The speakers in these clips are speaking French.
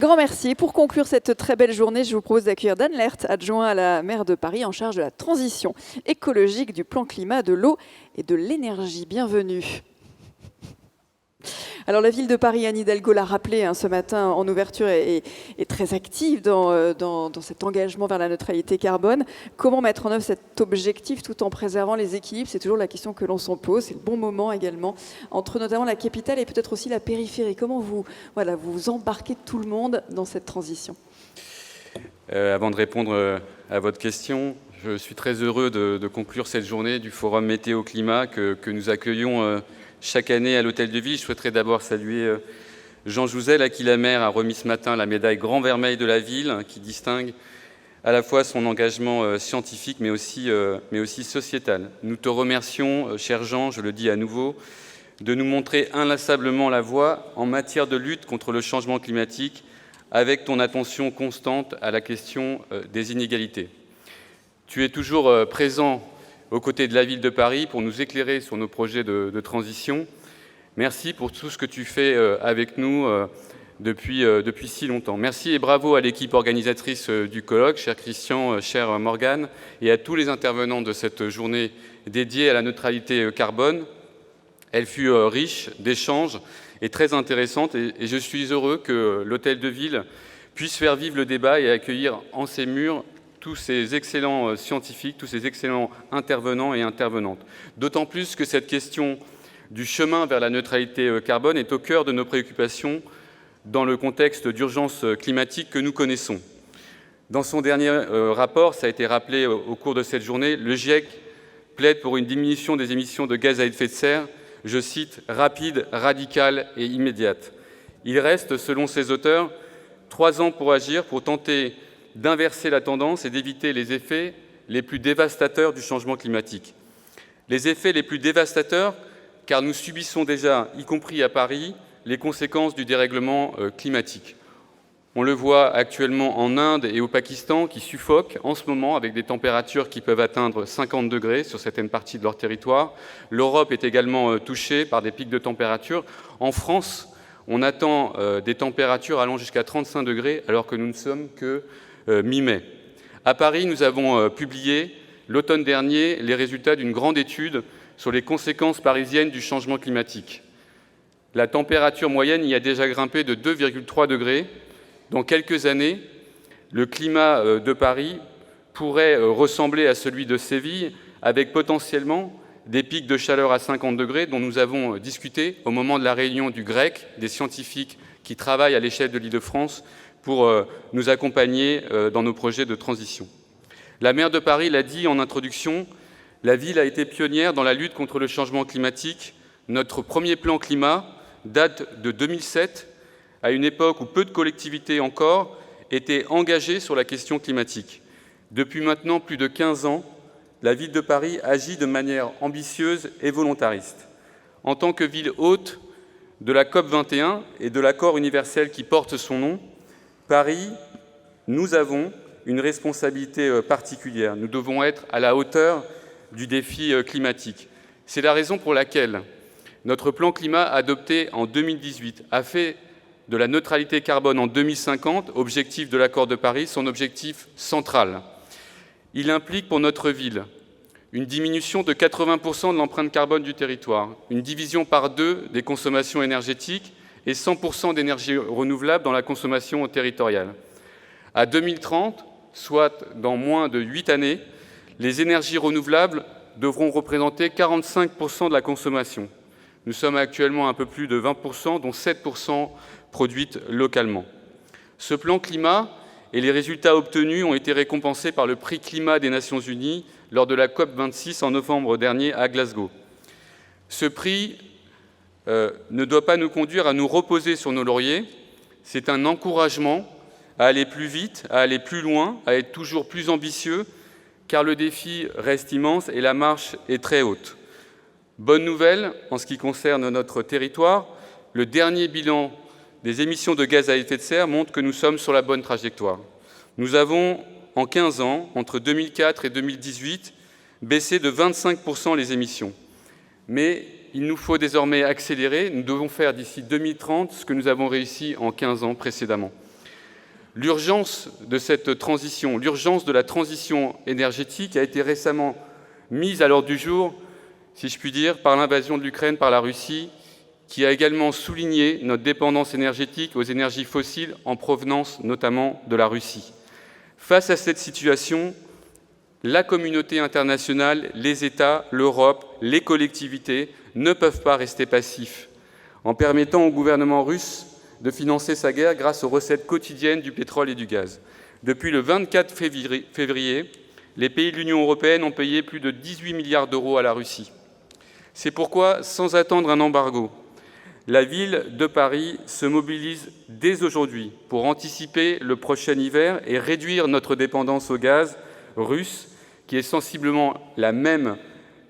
Grand merci. Pour conclure cette très belle journée, je vous propose d'accueillir Dan Lert, adjoint à la maire de Paris en charge de la transition écologique, du plan climat, de l'eau et de l'énergie. Bienvenue. Alors la ville de Paris, Anne Hidalgo l'a rappelé ce matin en ouverture, est très active dans cet engagement vers la neutralité carbone. Comment mettre en œuvre cet objectif tout en préservant les équilibres? C'est toujours la question que l'on s'en pose. C'est le bon moment également, entre notamment la capitale et peut-être aussi la périphérie. Comment vous embarquez tout le monde dans cette transition? Avant de répondre à votre question, je suis très heureux de conclure cette journée du Forum Météo-Climat que nous accueillons chaque année à l'Hôtel de Ville. Je souhaiterais d'abord saluer Jean Jouzel, à qui la maire a remis ce matin la médaille Grand Vermeil de la ville, qui distingue à la fois son engagement scientifique, mais aussi sociétal. Nous te remercions, cher Jean, je le dis à nouveau, de nous montrer inlassablement la voie en matière de lutte contre le changement climatique, avec ton attention constante à la question des inégalités. Tu es toujours présent aux côtés de la ville de Paris pour nous éclairer sur nos projets de transition. Merci pour tout ce que tu fais avec nous depuis si longtemps. Merci et bravo à l'équipe organisatrice du colloque, cher Christian, chère Morgane, et à tous les intervenants de cette journée dédiée à la neutralité carbone. Elle fut riche d'échanges et très intéressante, et je suis heureux que l'Hôtel de Ville puisse faire vivre le débat et accueillir en ses murs tous ces excellents scientifiques, tous ces excellents intervenants et intervenantes. D'autant plus que cette question du chemin vers la neutralité carbone est au cœur de nos préoccupations dans le contexte d'urgence climatique que nous connaissons. Dans son dernier rapport, ça a été rappelé au cours de cette journée, le GIEC plaide pour une diminution des émissions de gaz à effet de serre, je cite, « rapide, radicale et immédiate ». Il reste, selon ses auteurs, 3 ans pour agir, pour tenter d'inverser la tendance et d'éviter les effets les plus dévastateurs du changement climatique. Les effets les plus dévastateurs, car nous subissons déjà, y compris à Paris, les conséquences du dérèglement climatique. On le voit actuellement en Inde et au Pakistan, qui suffoquent en ce moment avec des températures qui peuvent atteindre 50 degrés sur certaines parties de leur territoire. L'Europe est également touchée par des pics de température. En France, on attend des températures allant jusqu'à 35 degrés, alors que nous ne sommes que mi-mai. À Paris, nous avons publié l'automne dernier les résultats d'une grande étude sur les conséquences parisiennes du changement climatique. La température moyenne y a déjà grimpé de 2,3 degrés. Dans quelques années, le climat de Paris pourrait ressembler à celui de Séville, avec potentiellement des pics de chaleur à 50 degrés dont nous avons discuté au moment de la réunion du GREC, des scientifiques qui travaillent à l'échelle de l'Île-de-France pour nous accompagner dans nos projets de transition. La maire de Paris l'a dit en introduction, la ville a été pionnière dans la lutte contre le changement climatique. Notre premier plan climat date de 2007, à une époque où peu de collectivités encore étaient engagées sur la question climatique. Depuis maintenant plus de 15 ans, la ville de Paris agit de manière ambitieuse et volontariste. En tant que ville hôte de la COP21 et de l'accord universel qui porte son nom, Paris, nous avons une responsabilité particulière. Nous devons être à la hauteur du défi climatique. C'est la raison pour laquelle notre plan climat adopté en 2018 a fait de la neutralité carbone en 2050, objectif de l'accord de Paris, son objectif central. Il implique pour notre ville une diminution de 80% de l'empreinte carbone du territoire, une division par 2 des consommations énergétiques et 100% d'énergie renouvelable dans la consommation territoriale. À 2030, soit dans moins de 8 années, les énergies renouvelables devront représenter 45% de la consommation. Nous sommes actuellement à un peu plus de 20%, dont 7% produites localement. Ce plan climat et les résultats obtenus ont été récompensés par le prix climat des Nations Unies lors de la COP26 en novembre dernier à Glasgow. Ce prix ne doit pas nous conduire à nous reposer sur nos lauriers. C'est un encouragement à aller plus vite, à aller plus loin, à être toujours plus ambitieux, car le défi reste immense et la marche est très haute. Bonne nouvelle en ce qui concerne notre territoire, le dernier bilan des émissions de gaz à effet de serre montre que nous sommes sur la bonne trajectoire. Nous avons, en 15 ans, entre 2004 et 2018, baissé de 25% les émissions. Mais il nous faut désormais accélérer. Nous devons faire d'ici 2030 ce que nous avons réussi en 15 ans précédemment. L'urgence de cette transition, l'urgence de la transition énergétique a été récemment mise à l'ordre du jour, si je puis dire, par l'invasion de l'Ukraine par la Russie, qui a également souligné notre dépendance énergétique aux énergies fossiles en provenance notamment de la Russie. Face à cette situation, la communauté internationale, les États, l'Europe, les collectivités ne peuvent pas rester passifs en permettant au gouvernement russe de financer sa guerre grâce aux recettes quotidiennes du pétrole et du gaz. Depuis le 24 février, les pays de l'Union européenne ont payé plus de 18 milliards d'euros à la Russie. C'est pourquoi, sans attendre un embargo, la ville de Paris se mobilise dès aujourd'hui pour anticiper le prochain hiver et réduire notre dépendance au gaz russe, qui est sensiblement la même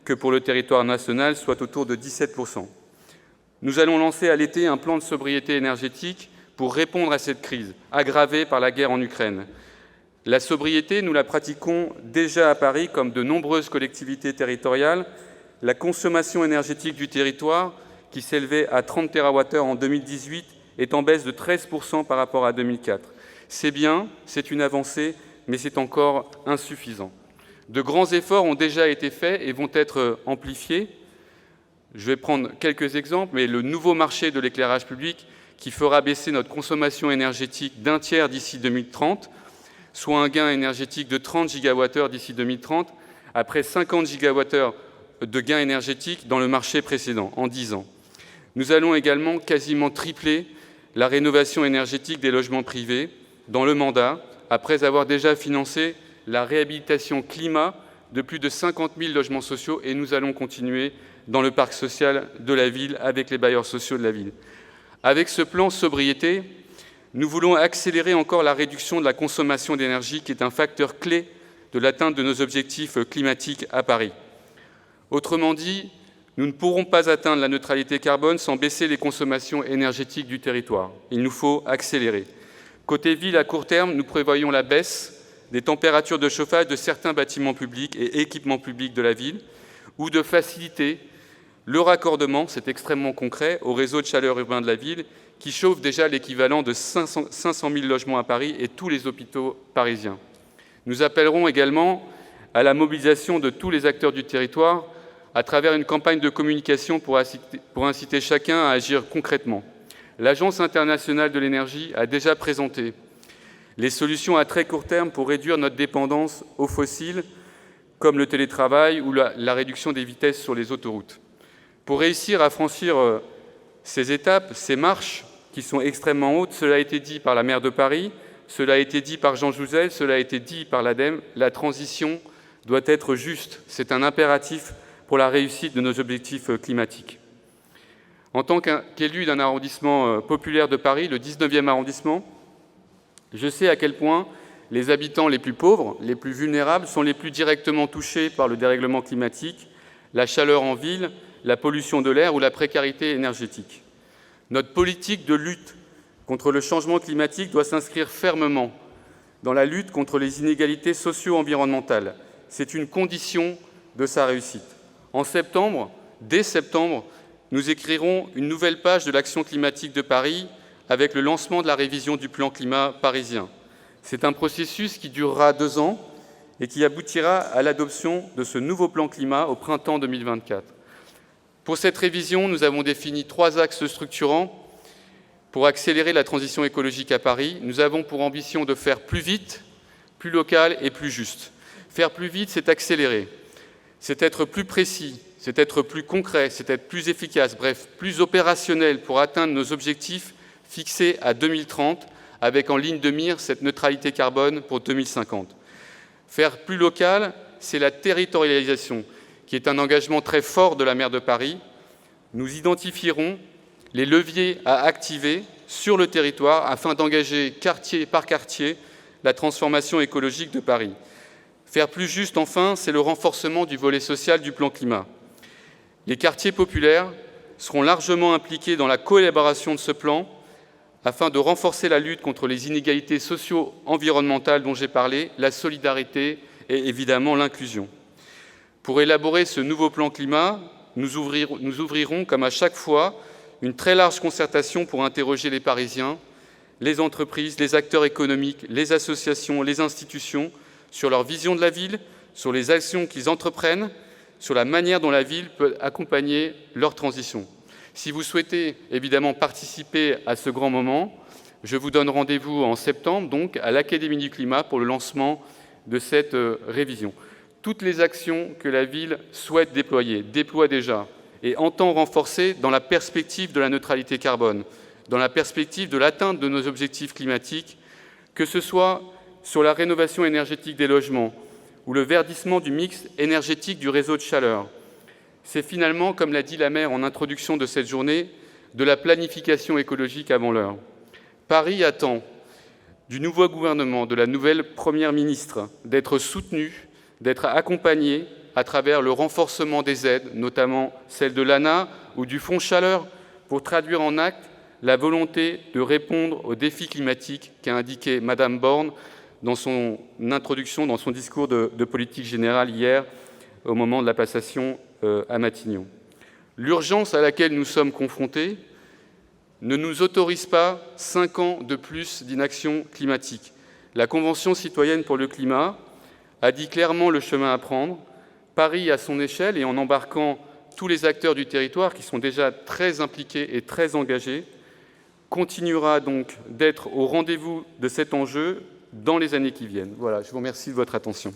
que pour le territoire national, soit autour de 17%. Nous allons lancer à l'été un plan de sobriété énergétique pour répondre à cette crise, aggravée par la guerre en Ukraine. La sobriété, nous la pratiquons déjà à Paris, comme de nombreuses collectivités territoriales. La consommation énergétique du territoire, qui s'élevait à 30 TWh en 2018, est en baisse de 13% par rapport à 2004. C'est bien, c'est une avancée, mais c'est encore insuffisant. De grands efforts ont déjà été faits et vont être amplifiés. Je vais prendre quelques exemples, mais le nouveau marché de l'éclairage public qui fera baisser notre consommation énergétique d'un tiers d'ici 2030, soit un gain énergétique de 30 gigawattheures d'ici 2030, après 50 gigawattheures de gains énergétiques dans le marché précédent, en 10 ans. Nous allons également quasiment tripler la rénovation énergétique des logements privés dans le mandat, après avoir déjà financé la réhabilitation climat de plus de 50 000 logements sociaux, et nous allons continuer dans le parc social de la ville avec les bailleurs sociaux de la ville. Avec ce plan sobriété, nous voulons accélérer encore la réduction de la consommation d'énergie, qui est un facteur clé de l'atteinte de nos objectifs climatiques à Paris. Autrement dit, nous ne pourrons pas atteindre la neutralité carbone sans baisser les consommations énergétiques du territoire. Il nous faut accélérer. Côté ville, à court terme, nous prévoyons la baisse des températures de chauffage de certains bâtiments publics et équipements publics de la ville, ou de faciliter le raccordement, c'est extrêmement concret, au réseau de chaleur urbain de la ville, qui chauffe déjà l'équivalent de 500 000 logements à Paris et tous les hôpitaux parisiens. Nous appellerons également à la mobilisation de tous les acteurs du territoire à travers une campagne de communication pour inciter chacun à agir concrètement. L'Agence internationale de l'énergie a déjà présenté les solutions à très court terme pour réduire notre dépendance aux fossiles, comme le télétravail ou la réduction des vitesses sur les autoroutes. Pour réussir à franchir ces étapes, ces marches qui sont extrêmement hautes, cela a été dit par la maire de Paris, cela a été dit par Jean Jouzel, cela a été dit par l'ADEME, la transition doit être juste. C'est un impératif pour la réussite de nos objectifs climatiques. En tant qu'élu d'un arrondissement populaire de Paris, le 19e arrondissement, je sais à quel point les habitants les plus pauvres, les plus vulnérables, sont les plus directement touchés par le dérèglement climatique, la chaleur en ville, la pollution de l'air ou la précarité énergétique. Notre politique de lutte contre le changement climatique doit s'inscrire fermement dans la lutte contre les inégalités socio-environnementales. C'est une condition de sa réussite. En septembre, dès septembre, nous écrirons une nouvelle page de l'action climatique de Paris avec le lancement de la révision du plan climat parisien. C'est un processus qui durera 2 ans et qui aboutira à l'adoption de ce nouveau plan climat au printemps 2024. Pour cette révision, nous avons défini 3 axes structurants pour accélérer la transition écologique à Paris. Nous avons pour ambition de faire plus vite, plus local et plus juste. Faire plus vite, c'est accélérer, c'est être plus précis, c'est être plus concret, c'est être plus efficace, bref, plus opérationnel pour atteindre nos objectifs fixés à 2030, avec en ligne de mire cette neutralité carbone pour 2050. Faire plus local, c'est la territorialisation, qui est un engagement très fort de la maire de Paris. Nous identifierons les leviers à activer sur le territoire afin d'engager quartier par quartier la transformation écologique de Paris. Faire plus juste, enfin, c'est le renforcement du volet social du plan climat. Les quartiers populaires seront largement impliqués dans la coélaboration de ce plan afin de renforcer la lutte contre les inégalités socio-environnementales dont j'ai parlé, la solidarité et évidemment l'inclusion. Pour élaborer ce nouveau plan climat, nous ouvrirons, comme à chaque fois, une très large concertation pour interroger les Parisiens, les entreprises, les acteurs économiques, les associations, les institutions, sur leur vision de la ville, sur les actions qu'ils entreprennent, sur la manière dont la ville peut accompagner leur transition. Si vous souhaitez évidemment participer à ce grand moment, je vous donne rendez-vous en septembre, donc, à l'Académie du Climat pour le lancement de cette révision. Toutes les actions que la ville souhaite déployer, déploie déjà, et entend renforcer dans la perspective de la neutralité carbone, dans la perspective de l'atteinte de nos objectifs climatiques, que ce soit sur la rénovation énergétique des logements ou le verdissement du mix énergétique du réseau de chaleur. C'est finalement, comme l'a dit la maire en introduction de cette journée, de la planification écologique avant l'heure. Paris attend du nouveau gouvernement, de la nouvelle Première ministre, d'être soutenu, d'être accompagné à travers le renforcement des aides, notamment celle de l'ANA ou du Fonds Chaleur, pour traduire en actes la volonté de répondre aux défis climatiques qu'a indiqué Madame Borne dans son introduction, dans son discours de politique générale hier, au moment de la passation à Matignon. L'urgence à laquelle nous sommes confrontés ne nous autorise pas 5 ans de plus d'inaction climatique. La Convention citoyenne pour le climat a dit clairement le chemin à prendre. Paris, à son échelle, et en embarquant tous les acteurs du territoire qui sont déjà très impliqués et très engagés, continuera donc d'être au rendez-vous de cet enjeu dans les années qui viennent. Voilà, je vous remercie de votre attention.